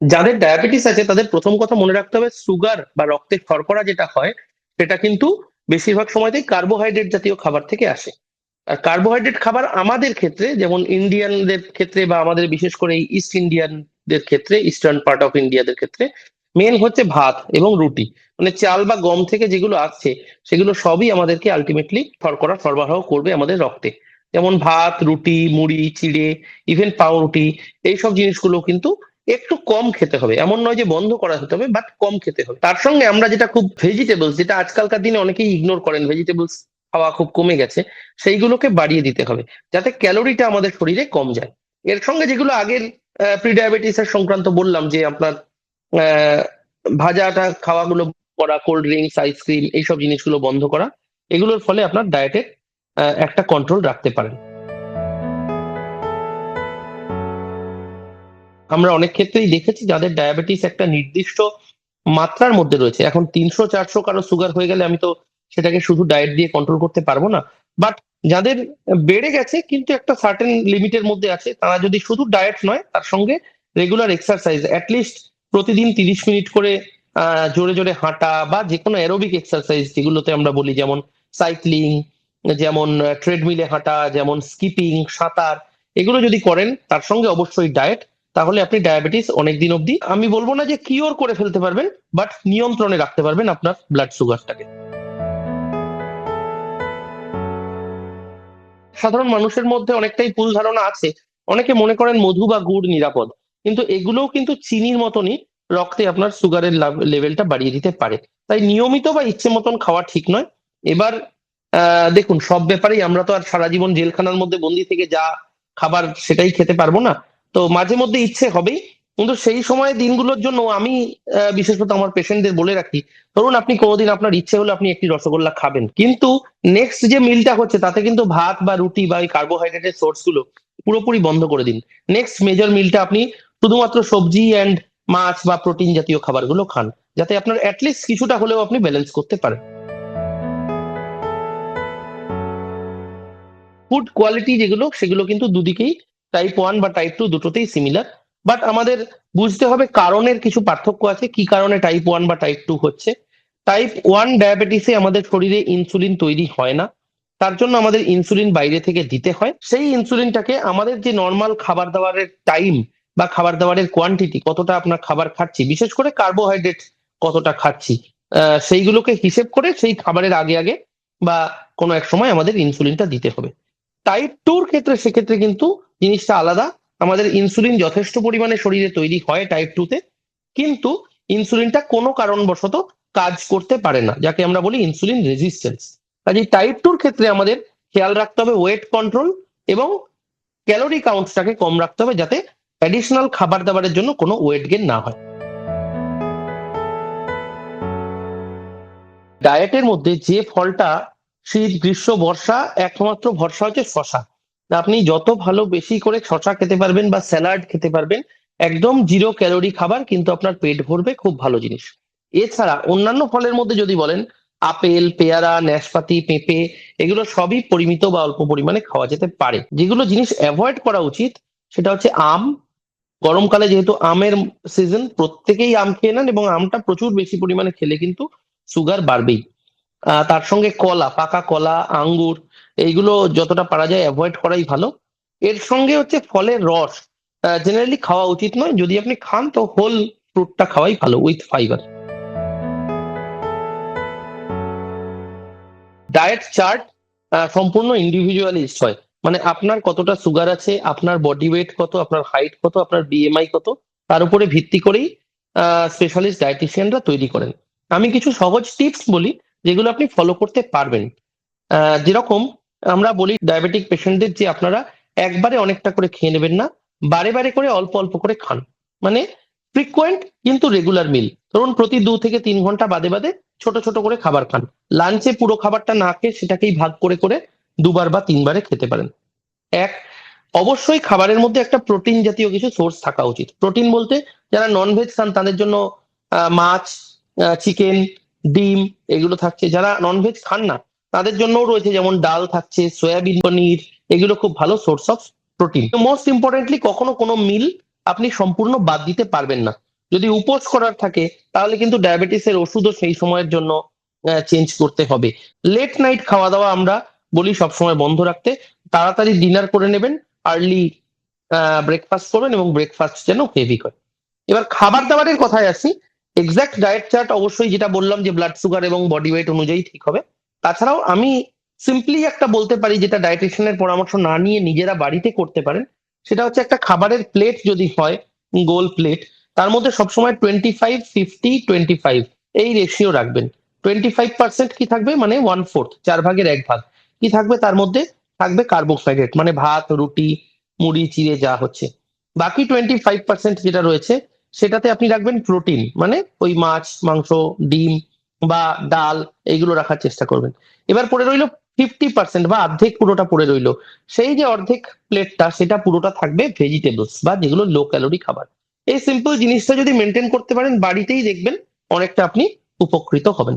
যাদের ডায়াবেটিস আছে তাদের প্রথম কথা মনে রাখতে হবে, সুগার বা রক্তে শর্করা যেটা হয় সেটা কিন্তু বেশিরভাগ সময়তেই কার্বোহাইড্রেট জাতীয় খাবার থেকে আসে। আর কার্বোহাইড্রেট খাবার আমাদের ক্ষেত্রে, যেমন ইন্ডিয়ানদের ক্ষেত্রে বা আমাদের বিশেষ করে এই ইস্ট ইন্ডিয়ানদের ক্ষেত্রে, ইস্টার্ন পার্ট অফ ইন্ডিয়াদের ক্ষেত্রে মেন হচ্ছে ভাত এবং রুটি। মানে চাল বা গম থেকে যেগুলো আসছে সেগুলো সবই আমাদেরকে আলটিমেটলি শর্করা সরবরাহ করবে আমাদের রক্তে। যেমন ভাত, রুটি, মুড়ি, চিড়ে, ইভেন পাউরুটি, এইসব জিনিসগুলো কিন্তু একটু কম খেতে হবে। এমন নয় যে বন্ধ করা হতে হবে, বাট কম খেতে হবে। তার সঙ্গে আমরা যেটা খুব ভেজিটেবলস, যেটা আজকালকার দিনে অনেকেই ইগনোর করেন, ভেজিটেবলস খাওয়া খুব কমে গেছে, সেইগুলোকে বাড়িয়ে দিতে হবে যাতে ক্যালোরিটা আমাদের শরীরে কম যায়। এর সঙ্গে যেগুলো আগের প্রি ডায়াবেটিস এর সংক্রান্ত বললাম, যে আপনার আহ ভাজাটা খাওয়াগুলো করা, কোল্ড ড্রিঙ্কস, আইসক্রিম, এইসব জিনিসগুলো বন্ধ করা, এগুলোর ফলে আপনার ডায়েটের একটা কন্ট্রোল রাখতে পারেন। আমরা অনেক ক্ষেত্রেই দেখেছি যাদের ডায়াবেটিস একটা নির্দিষ্ট মাত্রার মধ্যে রয়েছে, এখন 300-400 কারো সুগার হয়ে গেলে আমি তো সেটাকে শুধু ডায়েট দিয়ে কন্ট্রোল করতে পারবো না। বাট যাদের বেড়ে গেছে কিন্তু একটা সার্টেন লিমিটের মধ্যে আছে, তারা যদি শুধু ডায়েট নয়, তার সঙ্গে রেগুলার এক্সারসাইজ, অ্যাটলিস্ট প্রতিদিন 30 মিনিট করে জোরে জোরে হাঁটা বা যে কোনো অ্যারোবিক এক্সারসাইজ যেগুলোতে আমরা বলি, যেমন সাইক্লিং, যেমন ট্রেডমিলে হাঁটা, যেমন স্কিপিং, সাঁতার, এগুলো যদি করেন, তার সঙ্গে অবশ্যই ডায়েট, তাহলে আপনি ডায়াবেটিস অনেকদিন অবধি, আমি বলবো না যে কিওর করে ফেলতে পারবেন, বাট নিয়ন্ত্রণে রাখতে পারবেন আপনার ব্লাড সুগারটাকে। সাধারণ মানুষের মধ্যে অনেকটাই ভুল ধারণা আছে। অনেকে মনে করেন মধু বা গুড় নিরাপদ, কিন্তু এগুলোও কিন্তু চিনির মতনই রক্তে আপনার সুগারের লেভেলটা বাড়িয়ে দিতে পারে। তাই নিয়মিত বা ইচ্ছে মতন খাওয়া ঠিক নয়। এবার দেখুন, সব ব্যাপারেই আমরা তো আর সারা জীবন জেলখানার মধ্যে বন্দি থেকে যা খাবার সেটাই খেতে পারবো না। তো মাঝে মধ্যে ইচ্ছে হবেই, কিন্তু সেই সময় দিনগুলোর জন্য আমি বিশেষত আমার পেশেন্টদের বলে রাখি, ধরুন আপনি কোনোদিন আপনার ইচ্ছে হলো আপনি একটি রসগোল্লা খাবেন, কিন্তু নেক্সট যে মিলটা হচ্ছে তাতে কিন্তু ভাত বা রুটি বা ওই কার্বোহাইড্রেটের সোর্স গুলো পুরোপুরি বন্ধ করে দিন। নেক্সট মেজর মিলটা আপনি শুধুমাত্র সবজি অ্যান্ড মাছ বা প্রোটিন জাতীয় খাবারগুলো খান, যাতে আপনার অ্যাটলিস্ট কিছুটা হলেও আপনি ব্যালেন্স করতে পারেন। ফুড কোয়ালিটি যেগুলো, সেগুলো কিন্তু দুদিকেই, টাইপ 1 বা টাইপ 2 দুটোতেই সিমিলার। বাট আমাদের বুঝতে হবে কারণের কিছু পার্থক্য আছে, কি কারণে টাইপ 1 বা টাইপ 2 হচ্ছে। টাইপ 1 ডায়াবেটিসে আমাদের শরীরে ইনসুলিন তৈরি হয় না, তার জন্য আমাদের ইনসুলিন বাইরে থেকে দিতে হয়। সেই ইনসুলিনটাকে আমাদের যে নর্মাল খাবার দাবারের টাইম বা খাবার দাবারের কোয়ান্টিটি, কতটা আপনার খাবার খাচ্ছি, বিশেষ করে কার্বোহাইড্রেট কতটা খাচ্ছি, সেইগুলোকে হিসেব করে সেই খাবারের আগে আগে বা কোনো এক সময় আমাদের ইনসুলিনটা দিতে হবে। টাইপ 2 ক্ষেত্রে সেক্ষেত্রে কিন্তু জিনিসটা আলাদা। আমাদের ইনসুলিন যথেষ্ট পরিমাণে শরীরে তৈরি হয় টাইপ 2 তে, কিন্তু ইনসুলিনটা কোনো কারণবশত কাজ করতে পারে না, যাকে আমরা বলি ইনসুলিন রেজিস্ট্যান্স। কাজে টাইপ 2 ক্ষেত্রে আমাদের খেয়াল রাখতে হবে ওয়েট কন্ট্রোল এবং ক্যালোরি কাউন্টটাকে কম রাখতে হবে, যাতে অ্যাডিশনাল খাবার দাবারের জন্য কোনো ওয়েট গেইন না হয়। ডায়েটের মধ্যে যে ফলটা শীত, গ্রীষ্ম, বর্ষা, একমাত্র ভরসা হচ্ছে শশা। আপনি যত ভালো বেশি করে শশা খেতে পারবেন বা স্যালাড খেতে পারবেন, একদম জিরো ক্যালোরি খাবার, কিন্তু আপনার পেট ভরবে, খুব ভালো জিনিস। এছাড়া অন্যান্য ফলের মধ্যে যদি বলেন, আপেল, পেয়ারা, নাশপাতি, পেঁপে, এগুলো সবই পরিমিত বা অল্প পরিমাণে খাওয়া যেতে পারে। যেগুলো জিনিস অ্যাভয়েড করা উচিত সেটা হচ্ছে আম। গরমকালে যেহেতু আমের সিজন, প্রত্যেকেই আম খেয়ে নেন, এবং আমটা প্রচুর বেশি পরিমাণে খেলে কিন্তু সুগার বাড়বেই। তার সঙ্গে কলা, পাকা কলা, আঙ্গুর, এইগুলো যতটা পারা যায় অ্যাভয়েড করাই ভালো। এর সঙ্গে হচ্ছে ফলের রস জেনারেলি খাওয়া উচিত নয়, যদি আপনি খান তো হোল ফ্রুটটা খাওয়াই ভালো উইথ ফাইবার। ডায়েট চার্ট সম্পূর্ণ ইন্ডিভিজুয়ালিস্ট হয়। মানে আপনার কতটা সুগার আছে, আপনার বডি ওয়েট কত, আপনার হাইট কত, আপনার বিএমআই কত, তার উপরে ভিত্তি করেই স্পেশালিস্ট ডায়েটিশিয়ানরা তৈরি করেন। আমি কিছু সহজ টিপস বলি যেগুলো আপনি ফলো করতে পারবেন। যেরকম আমরা বলি ডায়াবেটিক পেশেন্টদের যে আপনারা একবারে অনেকটা করে খেয়ে নেবেন না, বারে বারে করে অল্প অল্প করে খান। মানে ফ্রিকোয়েন্ট কিন্তু রেগুলার মিল, ধরুন প্রতি 2 থেকে 3 ঘন্টা বাদে বাদে ছোট ছোট করে খাবার খান। লাঞ্চে পুরো খাবারটা না খেয়ে সেটাকেই ভাগ করে করে দুবার বা তিনবারে খেতে পারেন। এক, অবশ্যই খাবারের মধ্যে একটা প্রোটিন জাতীয় কিছু সোর্স থাকা উচিত। প্রোটিন বলতে যারা ননভেজ খান তাদের জন্য মাছ, চিকেন, ডিম, এগুলো থাকছে। যারা ননভেজ খান না তাদের জন্যও রয়েছে, যেমন ডাল থাকছে, সয়াবিন, পনির, এগুলো খুব ভালো source of protein. Most importantly, কখনো কোনো মিল আপনি সম্পূর্ণ বাদ দিতে পারবেন না। যদি উপোস করার থাকে তাহলে কিন্তু ডায়াবেটিসের ওষুধও সেই সময়ের জন্য চেঞ্জ করতে হবে। লেট নাইট খাওয়া দাওয়া আমরা বলি সবসময় বন্ধ রাখতে। তাড়াতাড়ি ডিনার করে নেবেন, আর্লি ব্রেকফাস্ট করবেন এবং ব্রেকফাস্ট যেন হেভি হয়। এবার খাবার দাবারের কথায় আসি। এক্সাক্ট ডায়েট চার্ট অবশ্যই যেটা বললাম যে ব্লাড সুগার এবং বডি ওয়েট অনুযায়ী ঠিক হবে। তাছাড়াও আমি সিম্পলি একটা বলতে পারি যেটা ডায়েটিশিয়ানের পরামর্শ না নিয়ে নিজেরা বাড়িতে করতে পারেন, সেটা হচ্ছে একটা খাবারের প্লেট যদি হয়, গোল প্লেট, তার মধ্যে সবসময় 25-50-25 এই রেশিও রাখবেন। 25% কি থাকবে, মানে 1/4, 4/1 কি থাকবে তার মধ্যে? থাকবে কার্বোহাইড্রেট, মানে ভাত, রুটি, মুড়ি, চিড়ে যা হচ্ছে। বাকি 25% যেটা রয়েছে সেটাতে আপনি রাখবেন প্রোটিন, মানে ওই মাছ, মাংস, ডিম বা ডাল, এইগুলো রাখার চেষ্টা করবেন। এবার পড়ে রইলো 50% বা অর্ধেক, পুরোটা পড়ে রইলো। সেই যে অর্ধেক প্লেটটা, সেটা পুরোটা থাকবে ভেজিটেবলস বা যেগুলো লো ক্যালোরি খাবার। এই সিম্পল জিনিসটা যদি মেনটেন করতে পারেন বাড়িতেই, দেখবেন অনেকটা আপনি উপকৃত হবেন।